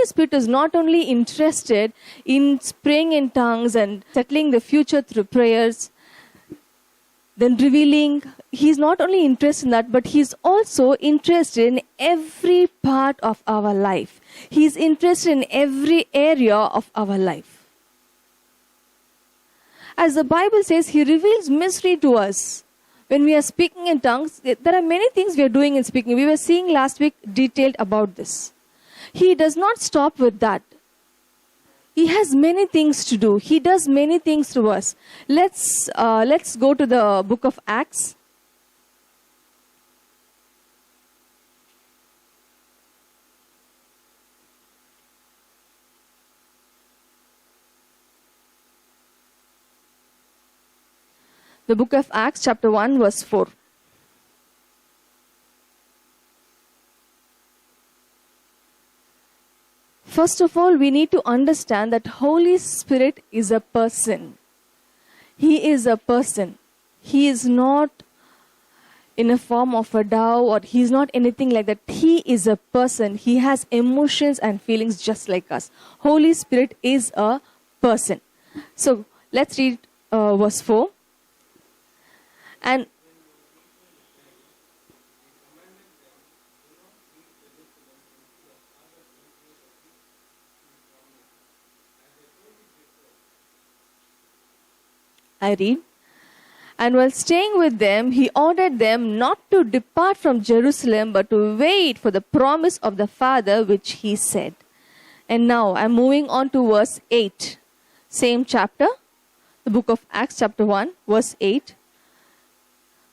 Spirit is not only interested in praying in tongues and settling the future through prayers, then revealing, He's not only interested in that, but He's also interested in every part of our life. He's interested in every area of our life. As the Bible says, He reveals mystery to us. When we are speaking in tongues, there are many things we are doing in speaking. We were seeing last week detailed about this. He does not stop with that. He has many things to do. He does many things to us. Let's go to the book of Acts. The book of Acts, chapter 1, verse 4. First of all, we need to understand that Holy Spirit is a person. He is a person. He is not in a form of a dove, or He is not anything like that. He is a person. He has emotions and feelings just like us. Holy Spirit is a person. So, let's read verse 4. And I read, and while staying with them, He ordered them not to depart from Jerusalem, but to wait for the promise of the Father, which He said. And now I'm moving on to verse 8. Same chapter, the book of Acts, chapter 1, verse 8.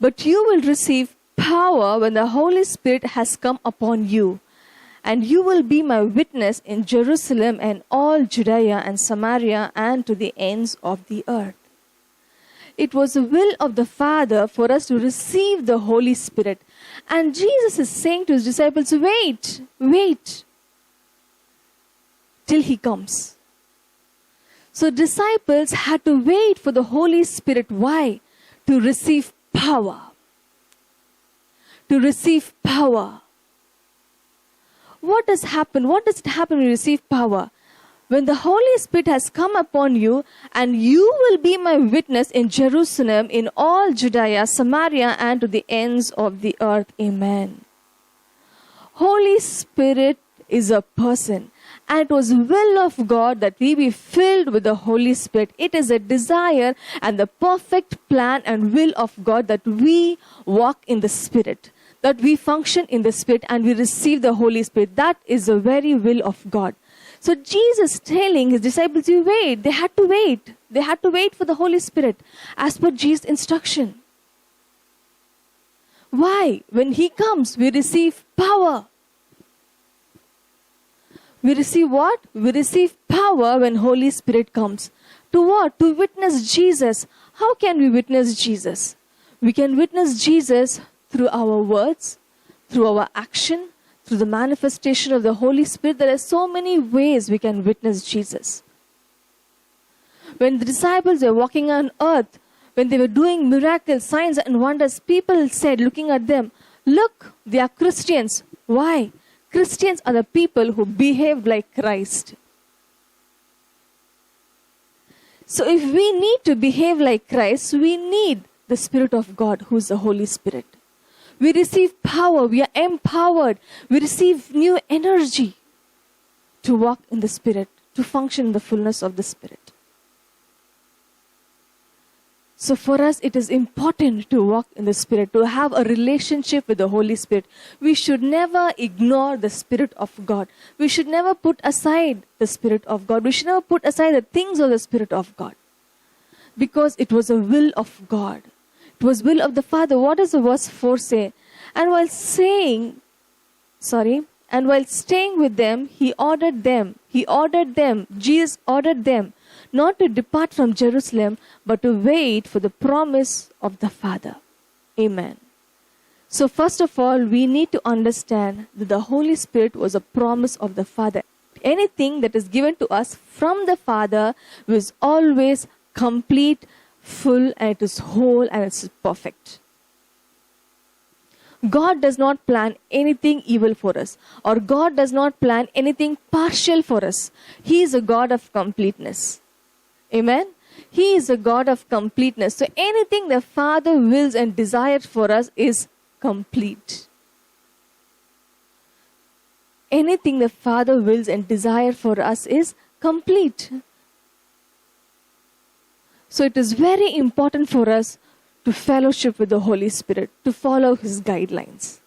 But you will receive power when the Holy Spirit has come upon you, and you will be my witness in Jerusalem and all Judea and Samaria and to the ends of the earth. It was the will of the Father for us to receive the Holy Spirit. And Jesus is saying to His disciples, wait till He comes. So disciples had to wait for the Holy Spirit. Why? To receive power. To receive power. What does happen? What does it happen when you receive power? When the Holy Spirit has come upon you, and you will be my witness in Jerusalem, in all Judea, Samaria, and to the ends of the earth. Amen. Holy Spirit is a person. And it was will of God that we be filled with the Holy Spirit. It is a desire and the perfect plan and will of God that we walk in the Spirit, that we function in the Spirit and we receive the Holy Spirit. That is the very will of God. So Jesus telling His disciples, you wait. They had to wait. They had to wait for the Holy Spirit as per Jesus' instruction. Why? When He comes, we receive power. We receive what? We receive power when Holy Spirit comes. To what? To witness Jesus. How can we witness Jesus? We can witness Jesus through our words, through our action, through the manifestation of the Holy Spirit. There are so many ways we can witness Jesus. When the disciples were walking on earth, when they were doing miracles, signs and wonders, people said, looking at them, look, they are Christians. Why? Christians are the people who behave like Christ. So if we need to behave like Christ, we need the Spirit of God, who is the Holy Spirit. We receive power, we are empowered, we receive new energy to walk in the Spirit, to function in the fullness of the Spirit. So for us, it is important to walk in the Spirit, to have a relationship with the Holy Spirit. We should never ignore the Spirit of God. We should never put aside the Spirit of God. We should never put aside the things of the Spirit of God. Because it was a will of God. It was will of the Father. What does the verse 4 say? And while staying with them, Jesus ordered them not to depart from Jerusalem, but to wait for the promise of the Father. Amen. So first of all, we need to understand that the Holy Spirit was a promise of the Father. Anything that is given to us from the Father is always complete, full, and it is whole, and it is perfect. God does not plan anything evil for us, or God does not plan anything partial for us. He is a God of completeness. Amen? He is a God of completeness. So anything the Father wills and desires for us is complete. Anything the Father wills and desires for us is complete. So it is very important for us to fellowship with the Holy Spirit, to follow His guidelines.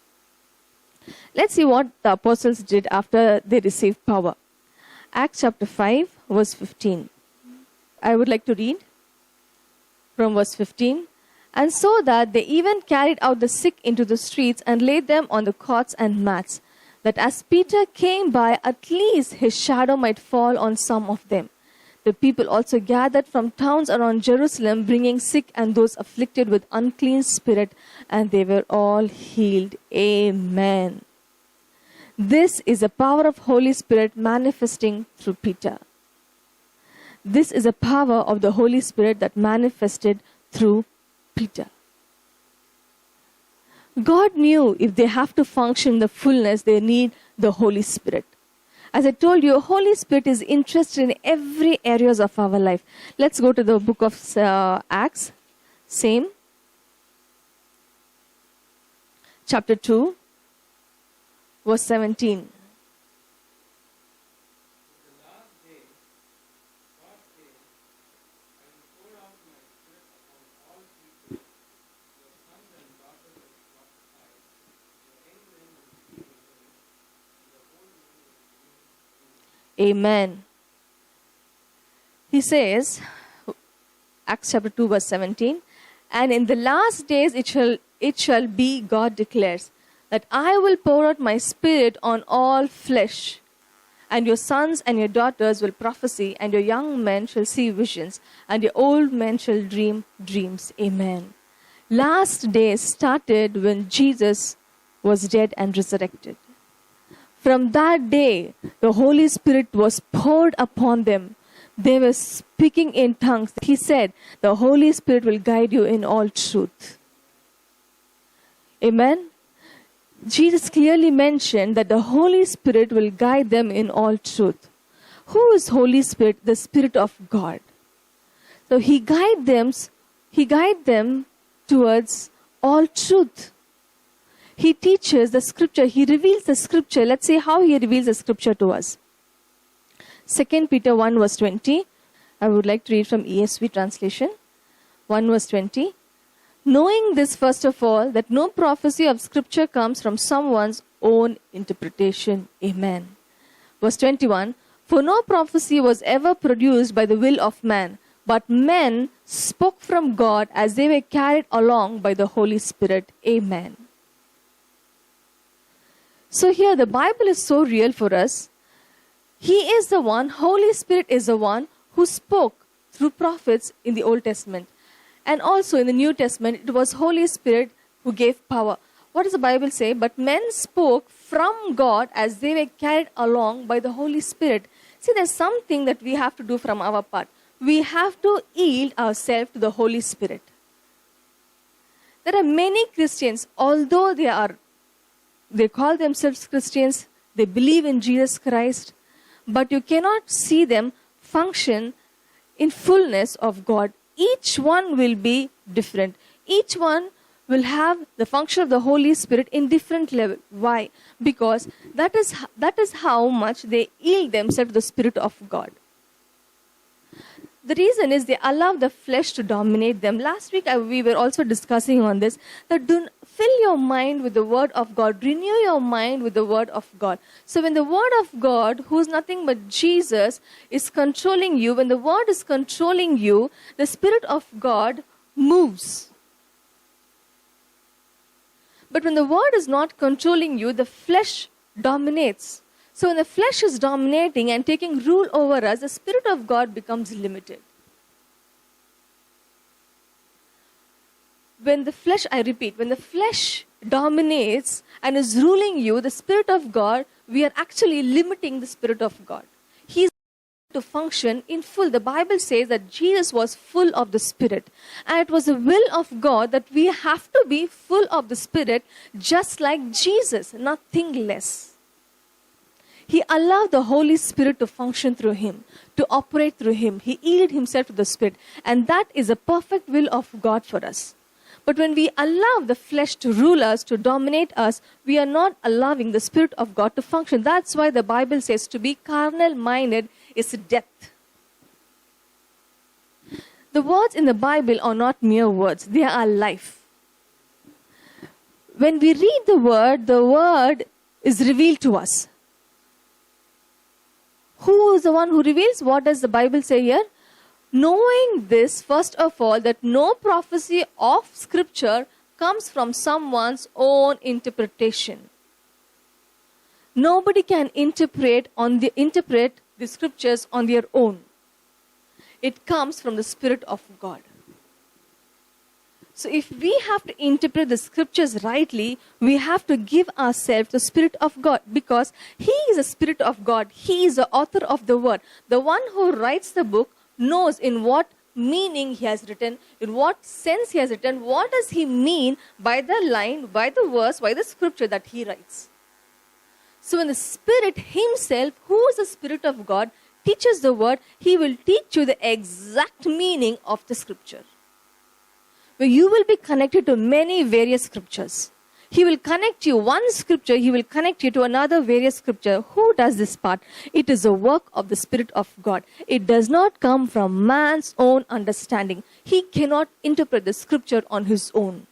Let's see what the apostles did after they received power. Acts chapter 5, verse 15. I would like to read from verse 15. And so that they even carried out the sick into the streets and laid them on the cots and mats, that as Peter came by, at least his shadow might fall on some of them. The people also gathered from towns around Jerusalem, bringing sick and those afflicted with unclean spirit, and they were all healed. Amen. This is the power of Holy Spirit manifesting through Peter. This is the power of the Holy Spirit that manifested through Peter. God knew if they have to function in the fullness, they need the Holy Spirit. As I told you, Holy Spirit is interested in every areas of our life. Let's go to the book of Acts. Same. Chapter 2, verse 17. Amen. He says, Acts chapter 2 verse 17, and in the last days it shall be, God declares, that I will pour out my spirit on all flesh, and your sons and your daughters will prophesy, and your young men shall see visions, and your old men shall dream dreams. Amen. Last days started when Jesus was dead and resurrected. From that day, the Holy Spirit was poured upon them. They were speaking in tongues. He said, the Holy Spirit will guide you in all truth. Amen. Jesus clearly mentioned that the Holy Spirit will guide them in all truth. Who is Holy Spirit? The Spirit of God. So He guides them towards all truth. He teaches the scripture. He reveals the scripture. Let's see how He reveals the scripture to us. 2 Peter 1 verse 20. I would like to read from ESV translation. 1 verse 20. Knowing this first of all, that no prophecy of scripture comes from someone's own interpretation. Amen. Verse 21. For no prophecy was ever produced by the will of man, but men spoke from God as they were carried along by the Holy Spirit. Amen. So here the Bible is so real for us. He is the one, Holy Spirit is the one who spoke through prophets in the Old Testament. And also in the New Testament, it was Holy Spirit who gave power. What does the Bible say? But men spoke from God as they were carried along by the Holy Spirit. See, there's something that we have to do from our part. We have to yield ourselves to the Holy Spirit. There are many Christians, although they call themselves Christians, they believe in Jesus Christ, but you cannot see them function in fullness of God. Each one will be different. Each one will have the function of the Holy Spirit in different level. Why? Because that is how much they yield themselves to the Spirit of God. The reason is they allow the flesh to dominate them. Last week we were also discussing on this, that fill your mind with the Word of God. Renew your mind with the Word of God. So when the Word of God, who is nothing but Jesus, is controlling you, when the Word is controlling you, the Spirit of God moves. But when the Word is not controlling you, the flesh dominates. So when the flesh is dominating and taking rule over us, the Spirit of God becomes limited. When the flesh, I repeat, when the flesh dominates and is ruling you, the Spirit of God, we are actually limiting the Spirit of God. to function in full. The Bible says that Jesus was full of the Spirit. And it was the will of God that we have to be full of the Spirit just like Jesus, nothing less. He allowed the Holy Spirit to function through him, to operate through him. He yielded himself to the Spirit. And that is the perfect will of God for us. But when we allow the flesh to rule us, to dominate us, we are not allowing the Spirit of God to function. That's why the Bible says to be carnal-minded is death. The words in the Bible are not mere words. They are life. When we read the word is revealed to us. Who is the one who reveals? What does the Bible say here? Knowing this, first of all, that no prophecy of Scripture comes from someone's own interpretation. Nobody can interpret the Scriptures on their own. It comes from the Spirit of God. So if we have to interpret the Scriptures rightly, we have to give ourselves the Spirit of God, because He is the Spirit of God. He is the author of the Word. The one who writes the book knows in what meaning he has written, in what sense he has written, what does he mean by the line, by the verse, by the scripture that he writes. So when the Spirit himself, who is the Spirit of God, teaches the word, he will teach you the exact meaning of the scripture. Where you will be connected to many various scriptures. He will connect you, one scripture, he will connect you to another various scripture. Who does this part? It is a work of the Spirit of God. It does not come from man's own understanding. He cannot interpret the scripture on his own.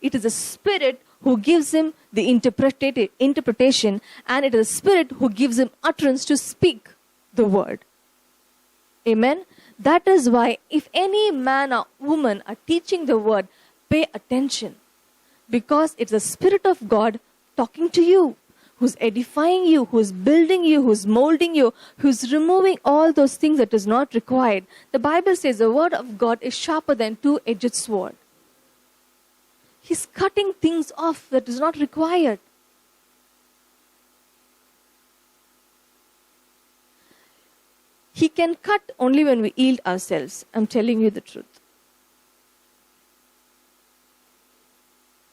It is the Spirit who gives him the interpretation, and it is the Spirit who gives him utterance to speak the word. Amen? That is why if any man or woman are teaching the word, pay attention. Because it's the Spirit of God talking to you, who's edifying you, who's building you, who's molding you, who's removing all those things that is not required. The Bible says the word of God is sharper than two-edged sword. He's cutting things off that is not required. He can cut only when we yield ourselves. I'm telling you the truth.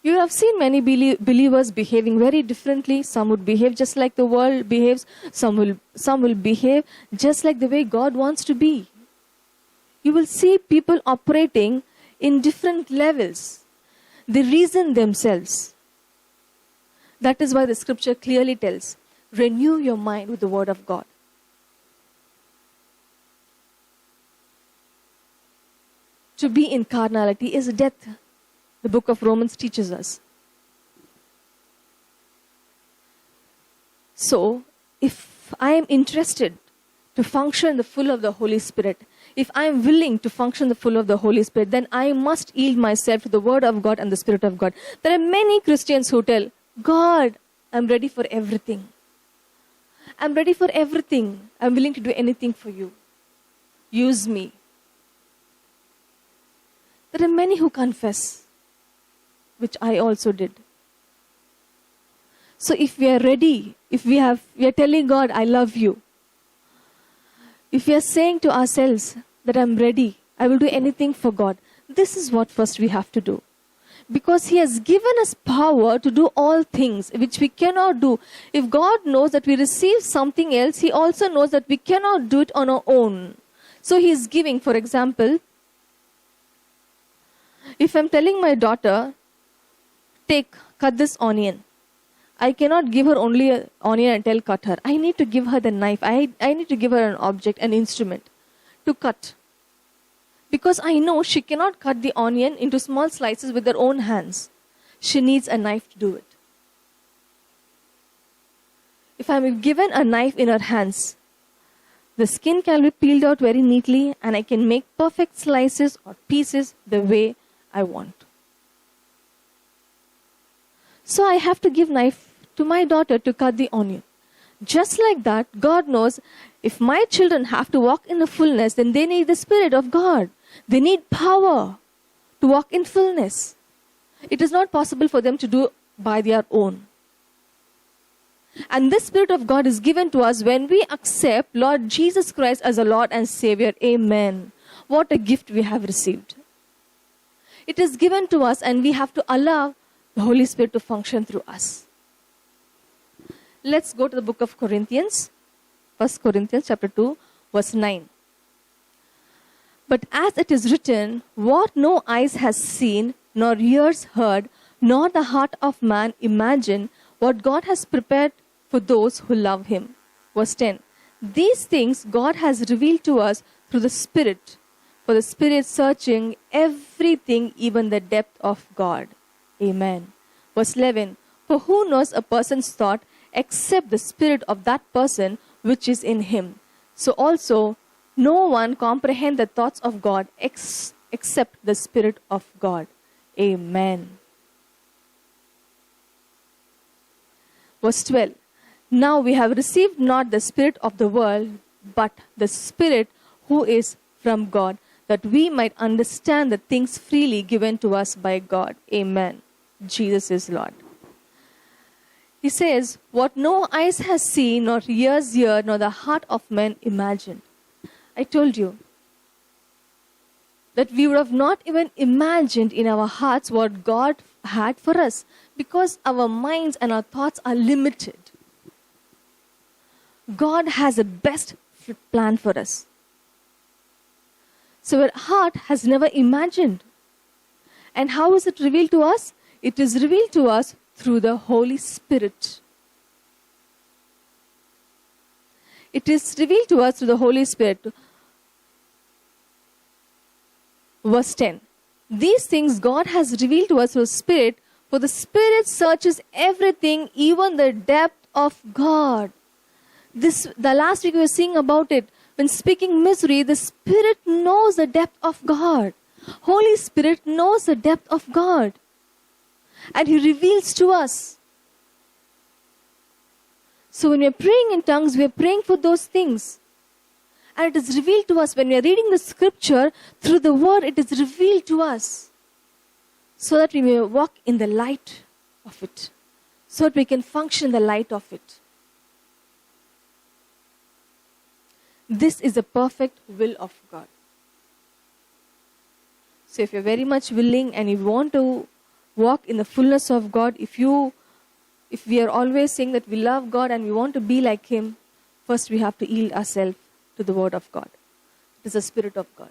You have seen many believers behaving very differently. Some would behave just like the world behaves. Some will behave just like the way God wants to be. You will see people operating in different levels. They reason themselves. That is why the scripture clearly tells, renew your mind with the word of God. To be in carnality is death. The book of Romans teaches us. So, if I am interested to function in the full of the Holy Spirit, if I am willing to function in the full of the Holy Spirit, then I must yield myself to the Word of God and the Spirit of God. There are many Christians who tell, God, I'm ready for everything. I'm ready for everything. I'm willing to do anything for you. Use me. There are many who confess, which I also did. So if we are ready, if we are telling God, I love you. If we are saying to ourselves that I'm ready, I will do anything for God. This is what first we have to do. Because He has given us power to do all things which we cannot do. If God knows that we receive something else, He also knows that we cannot do it on our own. So He is giving, for example, if I'm telling my daughter, cut this onion. I cannot give her only an onion and tell cut her. I need to give her the knife. I need to give her an object, an instrument to cut. Because I know she cannot cut the onion into small slices with her own hands. She needs a knife to do it. If I'm given a knife in her hands, the skin can be peeled out very neatly and I can make perfect slices or pieces the way I want. So I have to give knife to my daughter to cut the onion. Just like that, God knows if my children have to walk in the fullness, then they need the Spirit of God. They need power to walk in fullness. It is not possible for them to do by their own. And this Spirit of God is given to us when we accept Lord Jesus Christ as our Lord and Savior. Amen. What a gift we have received. It is given to us and we have to allow the Holy Spirit to function through us. Let's go to the book of Corinthians. 1 Corinthians chapter 2, verse 9. But as it is written, what no eyes has seen, nor ears heard, nor the heart of man imagined, what God has prepared for those who love him. Verse 10. These things God has revealed to us through the Spirit, for the Spirit searching everything, even the depth of God. Amen. Verse 11. For who knows a person's thought except the spirit of that person which is in him? So also, no one comprehends the thoughts of God except the Spirit of God. Amen. Verse 12. Now we have received not the spirit of the world, but the Spirit who is from God, that we might understand the things freely given to us by God. Amen. Jesus is Lord. He says, what no eyes has seen, nor ears heard, nor the heart of man imagined. I told you that we would have not even imagined in our hearts what God had for us, because our minds and our thoughts are limited. God has a best plan for us. So our heart has never imagined. And how is it revealed to us? It is revealed to us through the Holy Spirit. It is revealed to us through the Holy Spirit. Verse 10. These things God has revealed to us through the Spirit, for the Spirit searches everything, even the depth of God. The last week we were seeing about it. When speaking misery, the Spirit knows the depth of God. Holy Spirit knows the depth of God. And He reveals to us. So when we are praying in tongues, we are praying for those things. And it is revealed to us when we are reading the scripture, through the word, it is revealed to us. So that we may walk in the light of it. So that we can function in the light of it. This is the perfect will of God. So if you're very much willing and you want to walk in the fullness of God, if we are always saying that we love God and we want to be like Him, first we have to yield ourselves to the Word of God. It is the Spirit of God.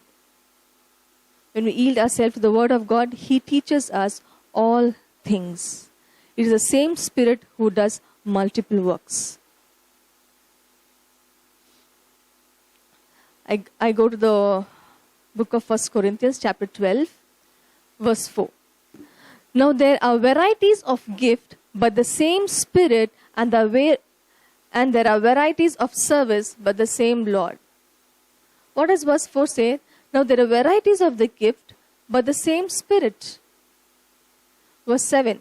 When we yield ourselves to the Word of God, He teaches us all things. It is the same Spirit who does multiple works. I go to the book of 1 Corinthians chapter 12, verse 4. Now there are varieties of gift, but the same Spirit, and there are varieties of service, but the same Lord. What does verse 4 say? Now there are varieties of the gift, but the same Spirit. Verse 7.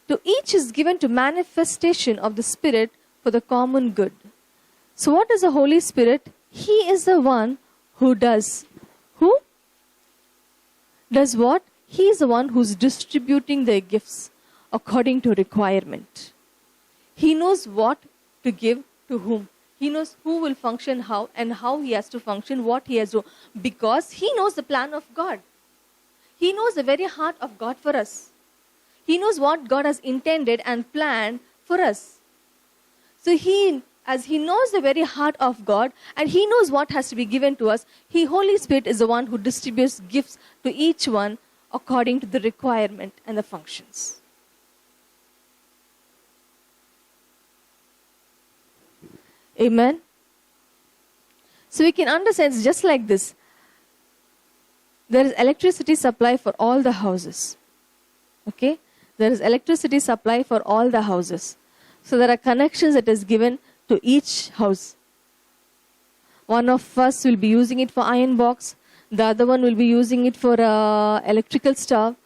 To each is given to manifestation of the Spirit for the common good. So what is the Holy Spirit? He is the one who does. Who? Does what? He is the one who's distributing the gifts according to requirement. He knows what to give to whom. He knows who will function how and how he has to function, what he has to do. Because he knows the plan of God. He knows the very heart of God for us. He knows what God has intended and planned for us. So as he knows the very heart of God and he knows what has to be given to us, Holy Spirit is the one who distributes gifts to each one according to the requirement and the functions. Amen. So we can understand it's just like this. There is electricity supply for all the houses. Okay? There is electricity supply for all the houses. So there are connections that is given to each house. One of us will be using it for iron box. The other one will be using it for electrical stove.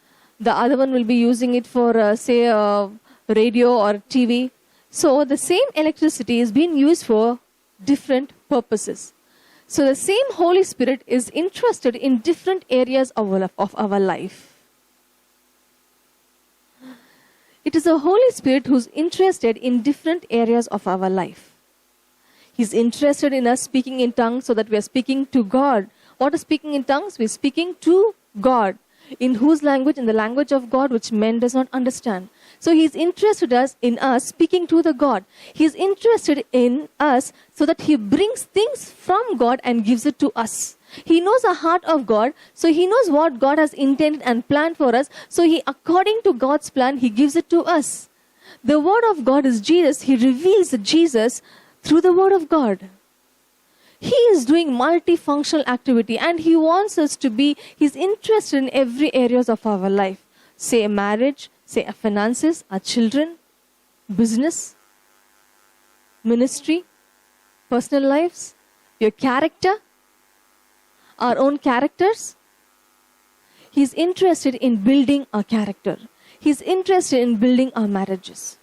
The other one will be using it for, radio or TV. So the same electricity is being used for different purposes. So the same Holy Spirit is interested in different areas of our life. It is the Holy Spirit who's interested in different areas of our life. He's interested in us speaking in tongues so that we are speaking to God. What is speaking in tongues? We're speaking to God. In whose language? In the language of God, which men does not understand. So He's interested in us speaking to the God. He's interested in us so that He brings things from God and gives it to us. He knows the heart of God, so He knows what God has intended and planned for us. So He, according to God's plan, He gives it to us. The Word of God is Jesus. He reveals Jesus through the Word of God. He is doing multifunctional activity and He wants us to be, He's interested in every areas of our life. Say marriage, say our finances, our children, business, ministry, personal lives, your character, our own characters. He's interested in building our character. He's interested in building our marriages.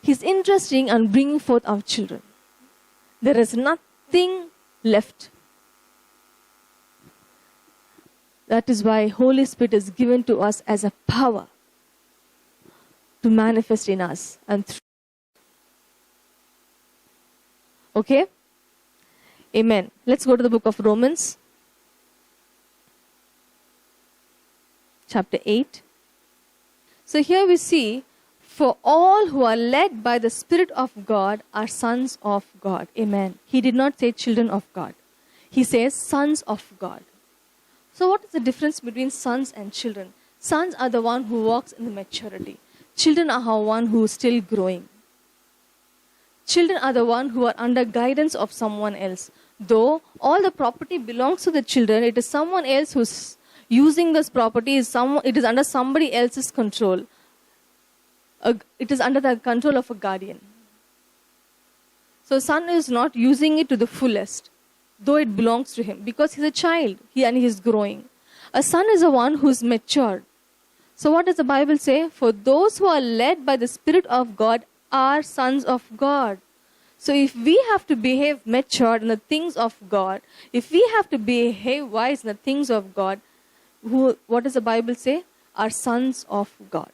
He's interested in bringing forth our children. There is nothing left. That is why Holy Spirit is given to us as a power to manifest in us and through. Okay? Amen. Let's go to the book of Romans. Chapter 8. So here we see, for all who are led by the Spirit of God are sons of God. Amen. He did not say children of God. He says sons of God. So what is the difference between sons and children? Sons are the one who walks in the maturity. Children are the one who is still growing. Children are the one who are under guidance of someone else. Though all the property belongs to the children, it is someone else who's using this property. It is under somebody else's control. It is under the control of a guardian. So son is not using it to the fullest, though it belongs to him, because he's a child and he's growing. A son is the one who's matured. So what does the Bible say? For those who are led by the Spirit of God are sons of God. So if we have to behave matured in the things of God, if we have to behave wise in the things of God, what does the Bible say? Are sons of God.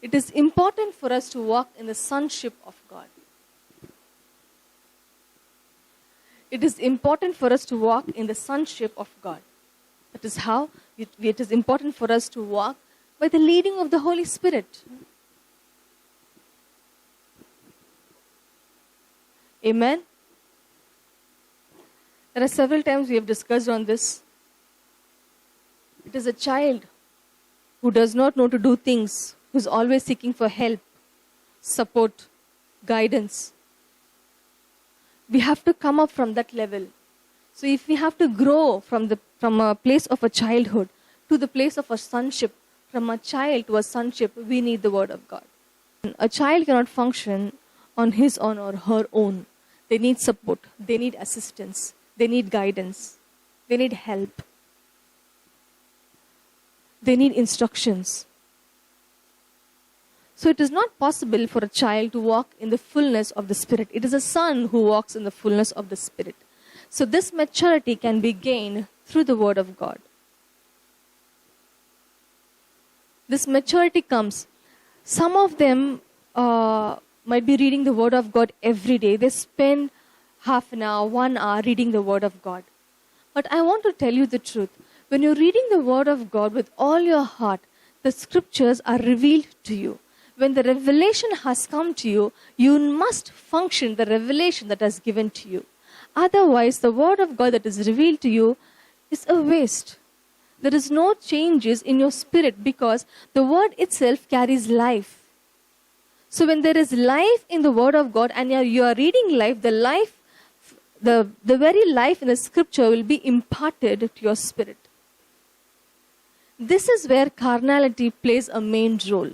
It is important for us to walk in the sonship of God. It is important for us to walk in the sonship of God. That is how it is important for us to walk by the leading of the Holy Spirit. Amen. There are several times we have discussed on this. It is a child who does not know to do things, who is always seeking for help, support, guidance. We have to come up from that level. So if we have to grow from a place of a childhood to the place of a sonship, from a child to a sonship, we need the Word of God. A child cannot function on his own or her own. They need support. They need assistance. They need guidance. They need help. They need instructions. So it is not possible for a child to walk in the fullness of the Spirit. It is a son who walks in the fullness of the Spirit. So this maturity can be gained through the Word of God. This maturity comes. Some of them might be reading the Word of God every day. They spend half an hour, 1 hour reading the Word of God. But I want to tell you the truth. When you're reading the Word of God with all your heart, the scriptures are revealed to you. When the revelation has come to you, you must function the revelation that has given to you. Otherwise, the Word of God that is revealed to you is a waste. There is no changes in your spirit because the Word itself carries life. So when there is life in the Word of God and you are reading life, the very life in the scripture will be imparted to your spirit. This is where carnality plays a main role.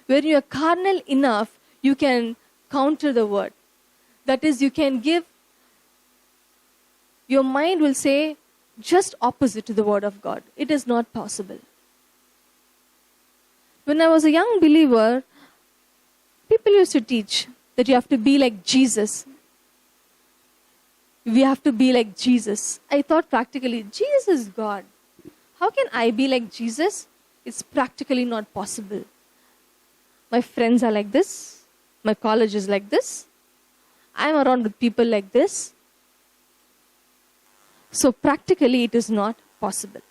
When you are carnal enough, you can counter the Word. That is, you can give, your mind will say just opposite to the Word of God. It is not possible. When I was a young believer, people used to teach that you have to be like Jesus. We have to be like Jesus. I thought practically, Jesus is God. How can I be like Jesus? It's practically not possible. My friends are like this. My college is like this. I'm around with people like this. So practically it is not possible.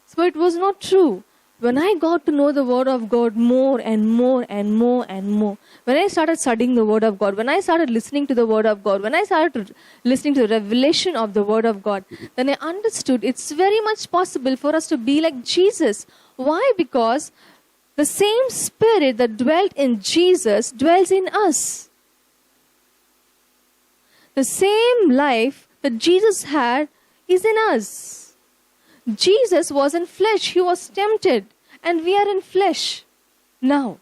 So it was not true. When I got to know the Word of God more and more and more and more, when I started studying the Word of God, when I started listening to the Word of God, when I started listening to the revelation of the Word of God, then I understood it's very much possible for us to be like Jesus. Why? Because the same Spirit that dwelt in Jesus dwells in us. The same life that Jesus had is in us. Jesus was in flesh. He was tempted. And we are in flesh now.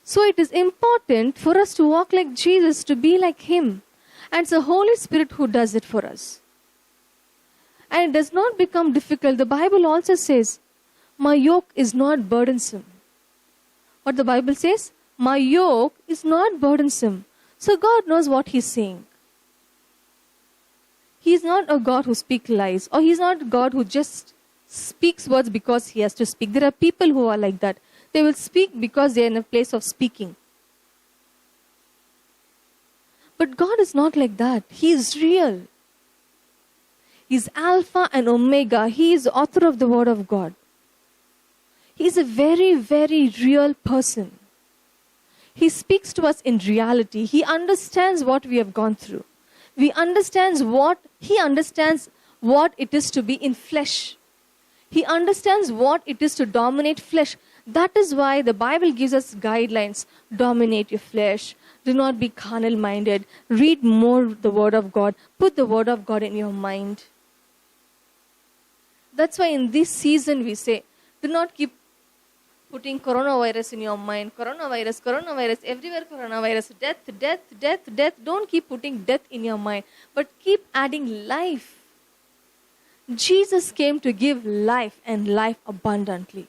So it is important for us to walk like Jesus, to be like Him. And it's the Holy Spirit who does it for us. And it does not become difficult. The Bible also says, my yoke is not burdensome. What the Bible says? My yoke is not burdensome. So God knows what He's saying. He is not a God who speaks lies, or He is not a God who just speaks words because He has to speak. There are people who are like that. They will speak because they are in a place of speaking. But God is not like that. He is real. He is Alpha and Omega. He is the author of the Word of God. He is a very, very real person. He speaks to us in reality. He understands what we have gone through. He understands what it is to be in flesh. He understands what it is to dominate flesh. That is why the Bible gives us guidelines. Dominate your flesh. Do not be carnal minded. Read more the Word of God. Put the Word of God in your mind. That's why in this season we say, do not keep putting coronavirus in your mind. Coronavirus, everywhere coronavirus. Death. Don't keep putting death in your mind, but keep adding life. Jesus came to give life and life abundantly.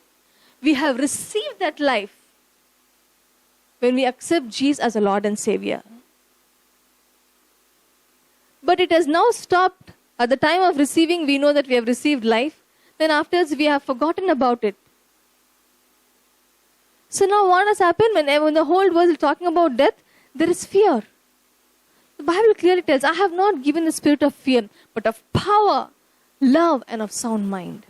We have received that life when we accept Jesus as a Lord and Savior. But it has now stopped. At the time of receiving, we know that we have received life. Then afterwards, we have forgotten about it. So now what has happened when the whole world is talking about death? There is fear. The Bible clearly tells, I have not given the spirit of fear, but of power, love, and of sound mind.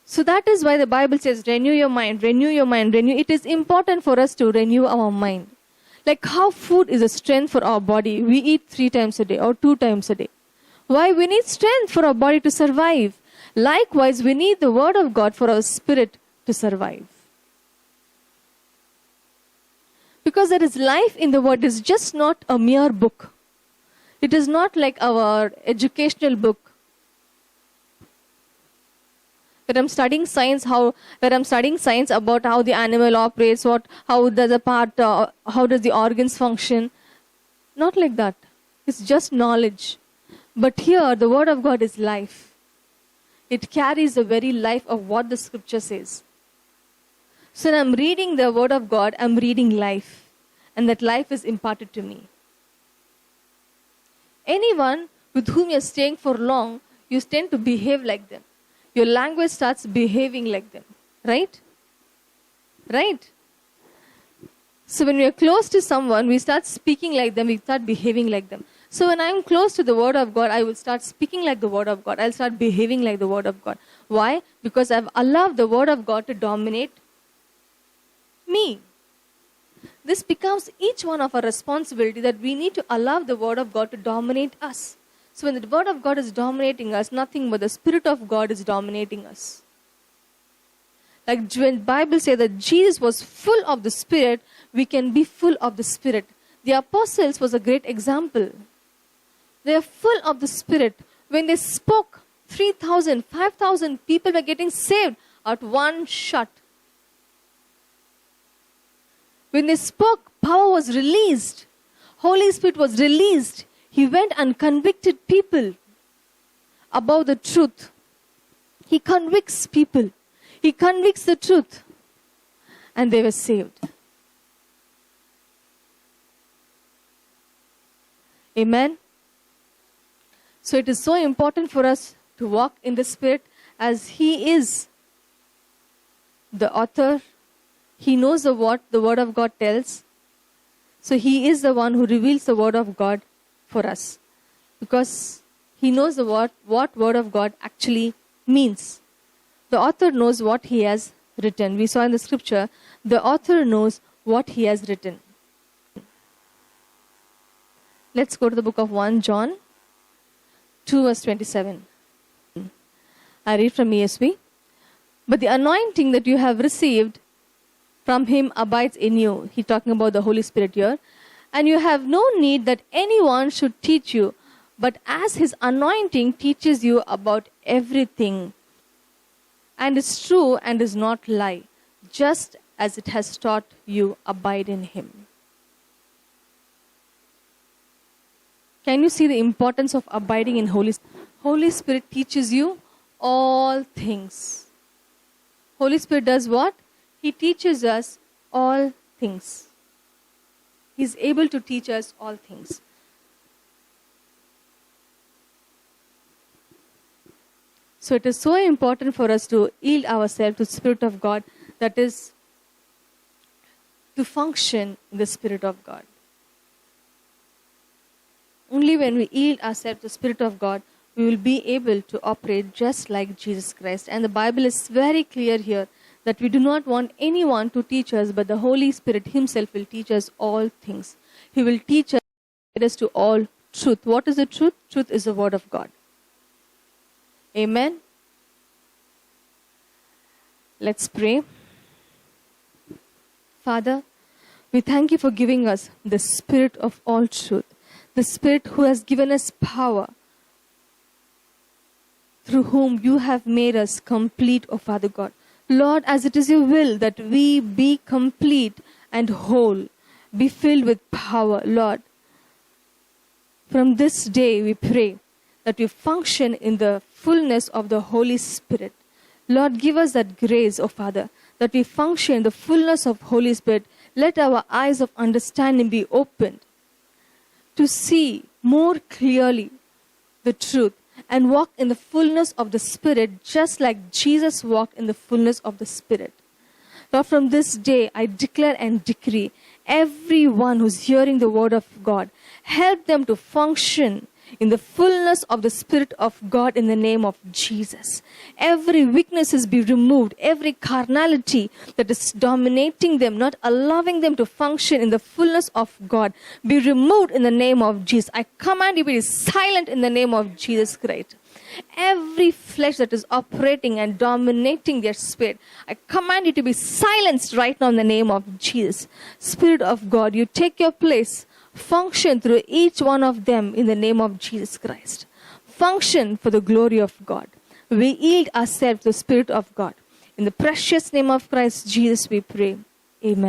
So that is why the Bible says, renew your mind, renew your mind, renew. It is important for us to renew our mind. Like how food is a strength for our body. We eat 3 times a day or 2 times a day. Why? We need strength for our body to survive. Likewise, we need the Word of God for our spirit to survive. Because there is life in the Word. It is just not a mere book. It is not like our educational book. When I'm studying science, about how the animal operates, how does the organs function. Not like that. It's just knowledge. But here, the Word of God is life. It carries the very life of what the Scripture says. So when I'm reading the Word of God, I'm reading life. And that life is imparted to me. Anyone with whom you're staying for long, you tend to behave like them. Your language starts behaving like them. Right? Right? So when we are close to someone, we start speaking like them, we start behaving like them. So when I'm close to the Word of God, I will start speaking like the Word of God. I'll start behaving like the Word of God. Why? Because I've allowed the Word of God to dominate me. This becomes each one of our responsibility that we need to allow the Word of God to dominate us. So when the Word of God is dominating us, nothing but the Spirit of God is dominating us. Like when the Bible says that Jesus was full of the Spirit, we can be full of the Spirit. The apostles was a great example. They are full of the Spirit. When they spoke, 3,000, 5,000 people were getting saved at one shot. When they spoke, power was released. Holy Spirit was released. He went and convicted people about the truth. He convicts people. He convicts the truth. And they were saved. Amen. So it is so important for us to walk in the Spirit, as He is the author. He knows what the Word of God tells. So He is the one who reveals the Word of God for us, because He knows what Word of God actually means. The author knows what he has written. We saw in the scripture, the author knows what he has written. Let's go to the book of 1 John 2 verse 27. I read from ESV. But the anointing that you have received from Him abides in you. He's talking about the Holy Spirit here. And you have no need that anyone should teach you, but as His anointing teaches you about everything, and is true and is not lie, just as it has taught you, abide in Him. Can you see the importance of abiding in Holy Spirit? Holy Spirit teaches you all things. Holy Spirit does what? He teaches us all things. He is able to teach us all things. So it is so important for us to yield ourselves to the Spirit of God, that is, to function in the Spirit of God. Only when we yield ourselves to the Spirit of God, we will be able to operate just like Jesus Christ. And the Bible is very clear here that we do not want anyone to teach us, but the Holy Spirit Himself will teach us all things. He will teach us to all truth. What is the truth? Truth is the Word of God. Amen. Let's pray. Father, we thank You for giving us the Spirit of all truth, the Spirit who has given us power, through whom You have made us complete, O Father God. Lord, as it is Your will that we be complete and whole, be filled with power, Lord. From this day we pray that we function in the fullness of the Holy Spirit. Lord, give us that grace, O Father, that we function in the fullness of Holy Spirit. Let our eyes of understanding be opened to see more clearly the truth and walk in the fullness of the Spirit, just like Jesus walked in the fullness of the Spirit. Lord, from this day I declare and decree, everyone who's hearing the Word of God, help them to function in the fullness of the Spirit of God in the name of Jesus. Every weaknesses be removed, every carnality that is dominating them, not allowing them to function in the fullness of God, be removed in the name of Jesus. I command you to be silent in the name of Jesus Christ. Every flesh that is operating and dominating their spirit, I command you to be silenced right now in the name of Jesus. Spirit of God, You take Your place. Function through each one of them in the name of Jesus Christ. Function for the glory of God. We yield ourselves to the Spirit of God. In the precious name of Christ Jesus we pray. Amen.